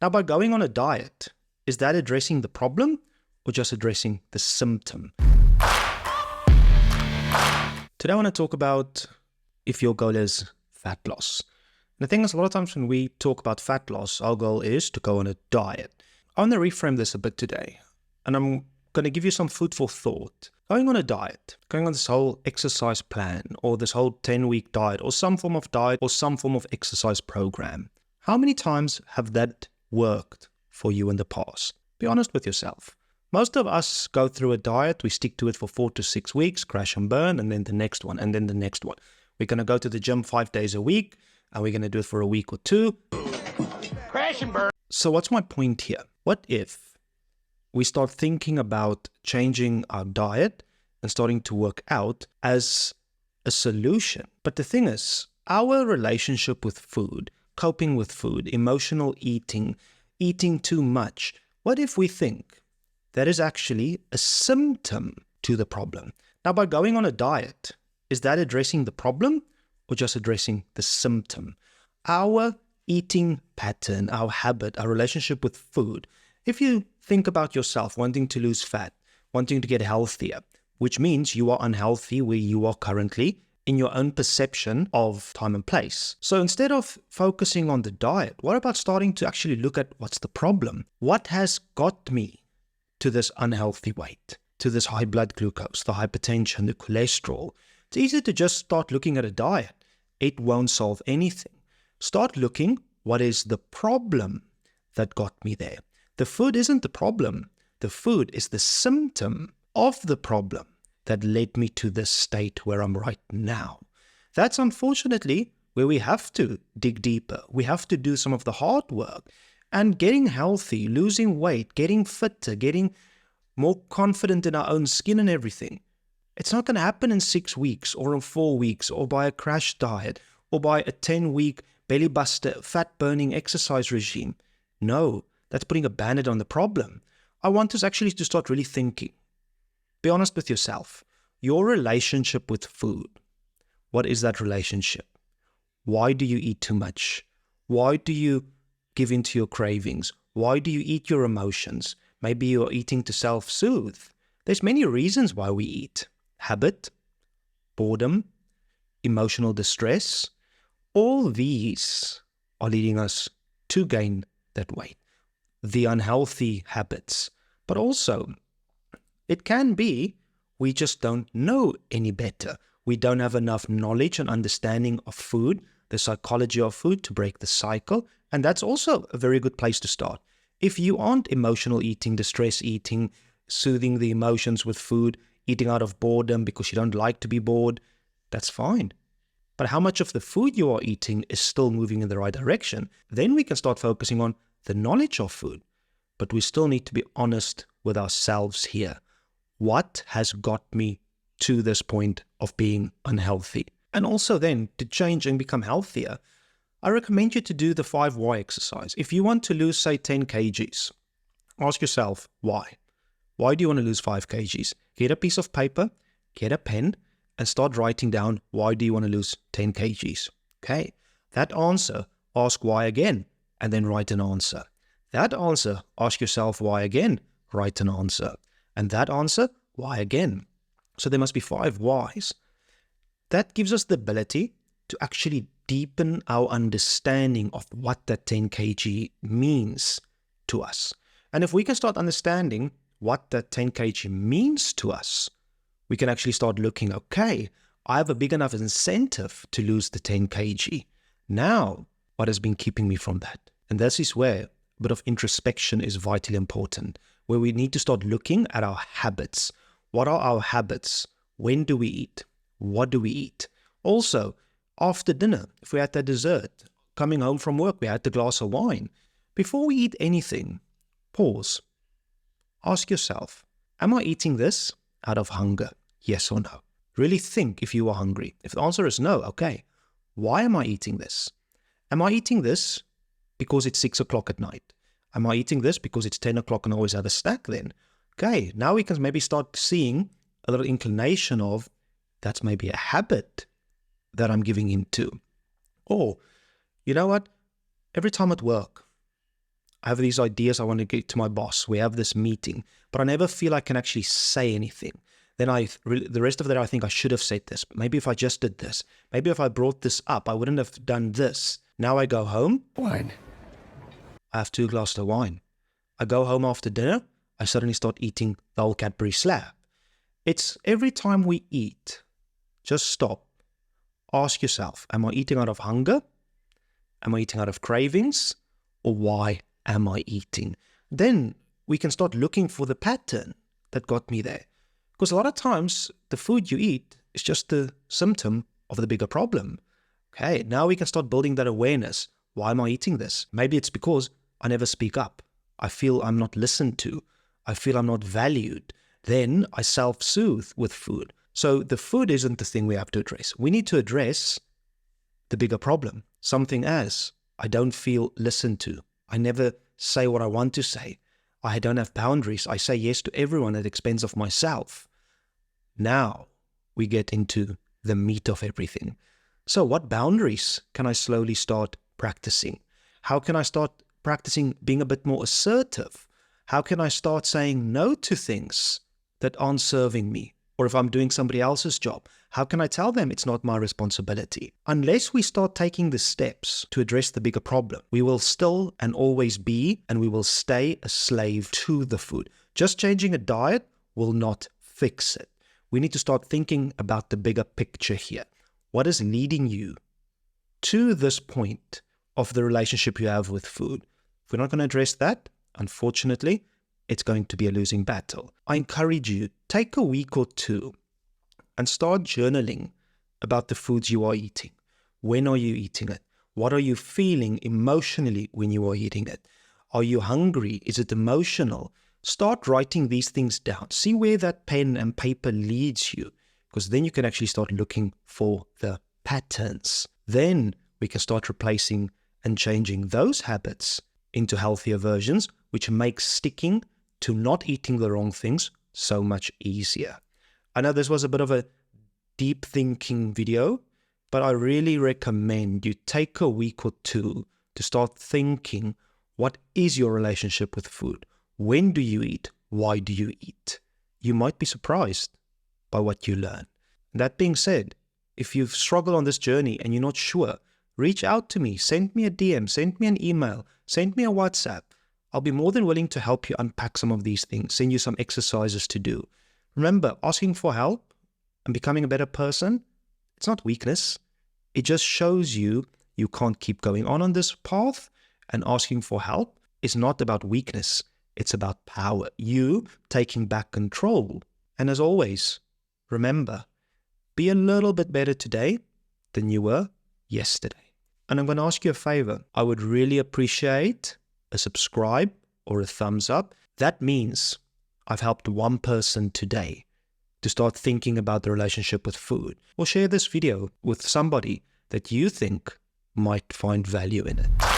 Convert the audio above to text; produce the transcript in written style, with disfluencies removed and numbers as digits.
Now, by going on a diet, is that addressing the problem or just addressing the symptom? Today I want to talk about if your goal is fat loss. And the thing is, a lot of times when we talk about fat loss, our goal is to go on a diet. I want to reframe this a bit today, and I'm going to give you some food for thought. Going on a diet, going on this whole exercise plan, or this whole 10-week diet, or some form of diet, or some form of exercise program. How many times have that worked for you in the past? Be honest with yourself. Most of us go through a diet, we stick to it for 4 to 6 weeks, crash and burn, and then the next one, and then the next one. We're going to go to the gym 5 days a week, and we're going to do it for a week or two. Crash and burn. So what's my point here? What if we start thinking about changing our diet and starting to work out as a solution? But the thing is, our relationship with food, coping with food, emotional eating, eating too much, what if we think that is actually a symptom to the problem? Now, by going on a diet, is that addressing the problem or just addressing the symptom? Our eating pattern, our habit, our relationship with food. If you think about yourself wanting to lose fat, wanting to get healthier, which means you are unhealthy where you are currently in your own perception of time and place. So instead of focusing on the diet, what about starting to actually look at what's the problem? What has got me to this unhealthy weight, to this high blood glucose, the hypertension, the cholesterol? It's easy to just start looking at a diet. It won't solve anything. Start looking, what is the problem that got me there? The food isn't the problem. The food is the symptom of the problem that led me to this state where I'm right now. That's unfortunately where we have to dig deeper. We have to do some of the hard work. And getting healthy, losing weight, getting fitter, getting more confident in our own skin and everything, it's not going to happen in 6 weeks or in 4 weeks or by a crash diet or by a 10-week belly buster, fat burning exercise regime. No, that's putting a band-aid on the problem. I want us actually to start really thinking. Be honest with yourself. Your relationship with food. What is that relationship? Why do you eat too much? Why do you give into your cravings? Why do you eat your emotions? Maybe you're eating to self-soothe. There's many reasons why we eat. Habit, boredom, emotional distress. All these are leading us to gain that weight. The unhealthy habits. But also, it can be we just don't know any better. We don't have enough knowledge and understanding of food, the psychology of food to break the cycle. And that's also a very good place to start. If you aren't emotional eating, distress eating, soothing the emotions with food, eating out of boredom because you don't like to be bored, that's fine. But how much of the food you are eating is still moving in the right direction? Then we can start focusing on the knowledge of food. But we still need to be honest with ourselves here. What has got me to this point of being unhealthy? And also then, to change and become healthier, I recommend you to do the 5 why exercise. If you want to lose, say, 10 kgs, ask yourself, why? Why do you want to lose 5 kgs? Get a piece of paper, get a pen, and start writing down, why do you want to lose 10 kgs? Okay, that answer, ask why again, and then write an answer. That answer, ask yourself why again, write an answer. And that answer, why again? So there must be 5 whys. That gives us the ability to actually deepen our understanding of what that 10 kg means to us. And if we can start understanding what that 10 kg means to us, we can actually start looking, okay, I have a big enough incentive to lose the 10 kg. Now, what has been keeping me from that? And this is where a bit of introspection is vitally important, where we need to start looking at our habits. What are our habits? When do we eat? What do we eat? Also, after dinner, if we had that dessert, coming home from work, we had the glass of wine. Before we eat anything, pause. Ask yourself, am I eating this out of hunger? Yes or no? Really think if you are hungry. If the answer is no, okay, why am I eating this? Am I eating this because it's 6 o'clock at night? Am I eating this because it's 10 o'clock and I always have a snack then? Okay, now we can maybe start seeing a little inclination of that's maybe a habit that I'm giving into. Or, you know what? Every time at work, I have these ideas I want to get to my boss. We have this meeting, but I never feel I can actually say anything. Then the rest of the day, I think I should have said this. Maybe if I just did this, maybe if I brought this up, I wouldn't have done this. Now I go home. Wine. I have 2 glasses of wine. I go home after dinner. I suddenly start eating the whole Cadbury slab. It's every time we eat, just stop. Ask yourself, am I eating out of hunger? Am I eating out of cravings? Or why am I eating? Then we can start looking for the pattern that got me there. Because a lot of times the food you eat is just the symptom of the bigger problem. Okay, now we can start building that awareness. Why am I eating this? Maybe it's because I never speak up. I feel I'm not listened to. I feel I'm not valued. Then I self-soothe with food. So the food isn't the thing we have to address. We need to address the bigger problem. Something as, I don't feel listened to. I never say what I want to say. I don't have boundaries. I say yes to everyone at the expense of myself. Now we get into the meat of everything. So what boundaries can I slowly start practicing? How can I start practicing being a bit more assertive? How can I start saying no to things that aren't serving me? Or if I'm doing somebody else's job, how can I tell them it's not my responsibility? Unless we start taking the steps to address the bigger problem, we will still and always be, and we will stay a slave to the food. Just changing a diet will not fix it. We need to start thinking about the bigger picture here. What is leading you to this point of the relationship you have with food? If we're not going to address that, unfortunately, it's going to be a losing battle. I encourage you, take a week or 2 and start journaling about the foods you are eating. When are you eating it? What are you feeling emotionally when you are eating it? Are you hungry? Is it emotional? Start writing these things down. See where that pen and paper leads you, because then you can actually start looking for the patterns. Then we can start replacing and changing those habits into healthier versions, which makes sticking to not eating the wrong things so much easier. I know this was a bit of a deep thinking video, but I really recommend you take a week or 2 to start thinking, what is your relationship with food? When do you eat? Why do you eat? You might be surprised by what you learn. That being said, if you've struggled on this journey and you're not sure, reach out to me, send me a DM, send me an email, send me a WhatsApp. I'll be more than willing to help you unpack some of these things, send you some exercises to do. Remember, asking for help and becoming a better person, it's not weakness. It just shows you you can't keep going on this path, and asking for help is not about weakness. It's about power. You taking back control. And as always, remember, be a little bit better today than you were yesterday. And I'm going to ask you a favor. I would really appreciate a subscribe or a thumbs up. That means I've helped one person today to start thinking about the relationship with food. Or share this video with somebody that you think might find value in it.